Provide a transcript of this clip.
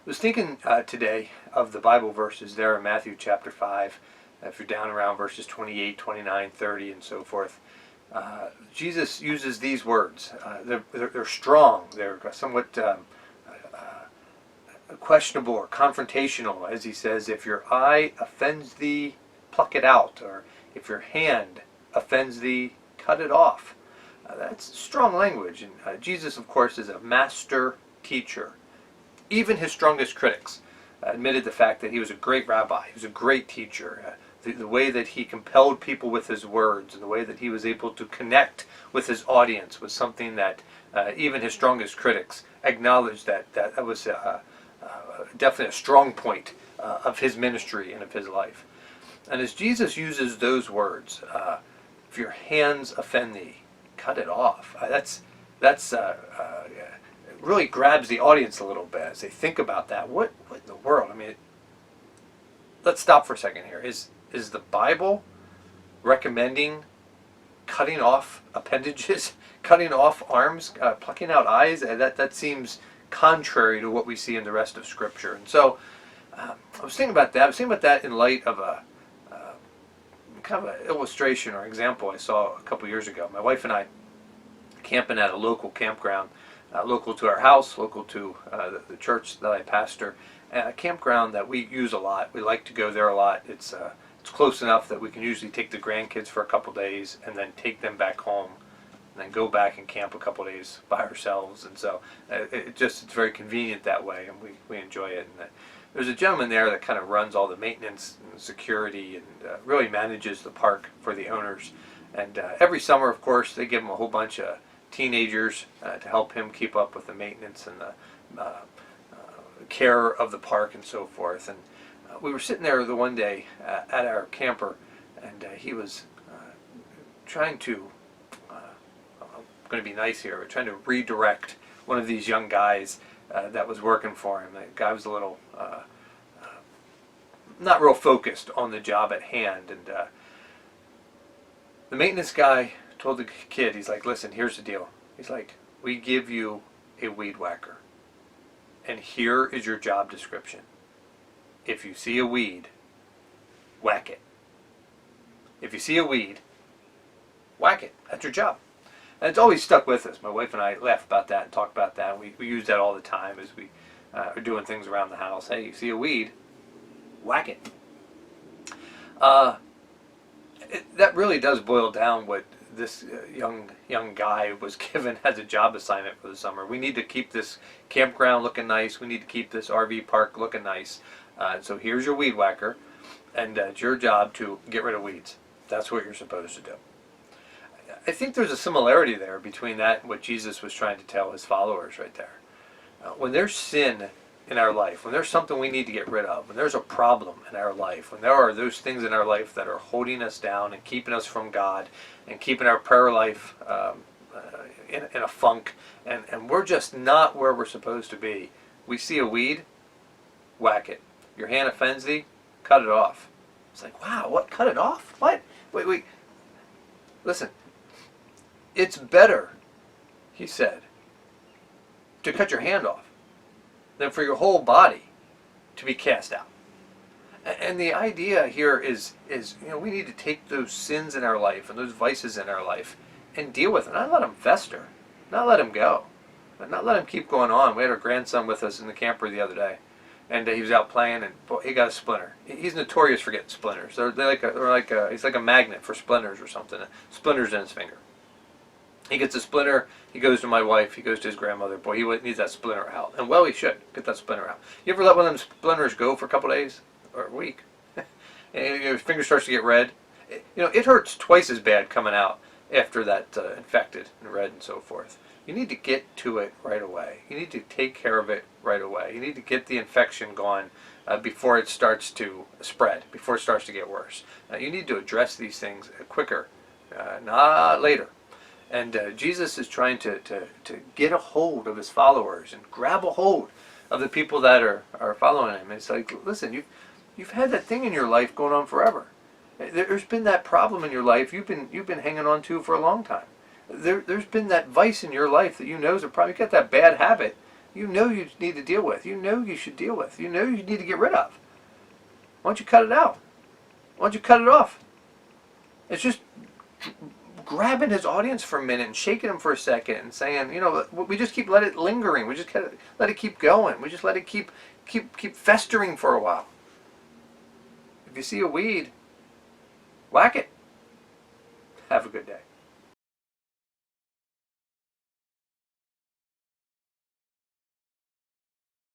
I was thinking today of the Bible verses there in Matthew chapter 5. If you're down around verses 28, 29, 30, and so forth. Jesus uses these words. They're strong. They're somewhat questionable or confrontational, as he says, if your eye offends thee, pluck it out, or if your hand offends thee, cut it off. That's strong language. And Jesus, of course, is a master teacher. Even his strongest critics admitted the fact that he was a great rabbi. He was a great teacher. The way that he compelled people with his words and the way that he was able to connect with his audience was something that even his strongest critics acknowledged that was definitely a strong point of his ministry and of his life. And as Jesus uses those words, if your hands offend thee, cut it off. That's really grabs the audience a little bit as they think about that. What in the world? I mean, let's stop for a second here. Is the Bible recommending cutting off appendages, cutting off arms, plucking out eyes? That seems contrary to what we see in the rest of Scripture. And so I was thinking about that. I was thinking about that in light of a kind of an illustration or example I saw a couple years ago. My wife and I camping at a local campground, local to our house, local to the church that I pastor, a campground that we use a lot. We like to go there a lot. It's close enough that we can usually take the grandkids for a couple days and then take them back home and then go back and camp a couple days by ourselves. And so it's very convenient that way, and we enjoy it. And there's a gentleman there that kind of runs all the maintenance and security and really manages the park for the owners. And every summer, of course, they give him a whole bunch of teenagers to help him keep up with the maintenance and the care of the park and so forth. And we were sitting there the one day at our camper, and he was trying to, I'm going to be nice here, but trying to redirect one of these young guys that was working for him. The guy was a little not real focused on the job at hand, and the maintenance guy told the kid, he's like, listen, here's the deal. He's like, we give you a weed whacker, and here is your job description. If you see a weed, whack it. If you see a weed, whack it. That's your job. And it's always stuck with us. My wife and I laugh about that and talk about that. We use that all the time as we are doing things around the house. Hey, you see a weed, whack it. That really does boil down what this young guy was given as a job assignment for the summer. We need to keep this campground looking nice. We need to keep this RV park looking nice. So here's your weed whacker, and it's your job to get rid of weeds. That's what you're supposed to do. I think there's a similarity there between that and what Jesus was trying to tell his followers right there. When there's sin in our life, when there's something we need to get rid of, when there's a problem in our life, when there are those things in our life that are holding us down and keeping us from God and keeping our prayer life in a funk, and we're just not where we're supposed to be, we see a weed, whack it. Your hand offends thee, cut it off. It's like, wow, what? Cut it off? What? Wait. Listen, it's better, he said, to cut your hand off than for your whole body to be cast out. And the idea here is we need to take those sins in our life and those vices in our life and deal with them. Not let them fester. Not let them go. But not let them keep going on. We had our grandson with us in the camper the other day, and he was out playing, and boy, he got a splinter. He's notorious for getting splinters. He's like a magnet for splinters or something. Splinters in his finger. He gets a splinter, he goes to my wife, he goes to his grandmother. Boy, he needs that splinter out. And well, he should get that splinter out. You ever let one of them splinters go for a couple days or a week? And your finger starts to get red. It hurts twice as bad coming out after that infected and red and so forth. You need to get to it right away. You need to take care of it right away. You need to get the infection gone before it starts to spread, before it starts to get worse. You need to address these things quicker, not later. And Jesus is trying to get a hold of his followers and grab a hold of the people that are following him. It's like, listen, you've had that thing in your life going on forever. There's been that problem in your life you've been hanging on to for a long time. There's been that vice in your life that is a problem. You got that bad habit you know you need to deal with, you know you should deal with, you know you need to get rid of. Why don't you cut it out? Why don't you cut it off? It's just grabbing his audience for a minute and shaking him for a second and saying, you know, we just keep let it lingering. We just let it keep going. We just let it keep festering for a while. If you see a weed, whack it. Have a good day.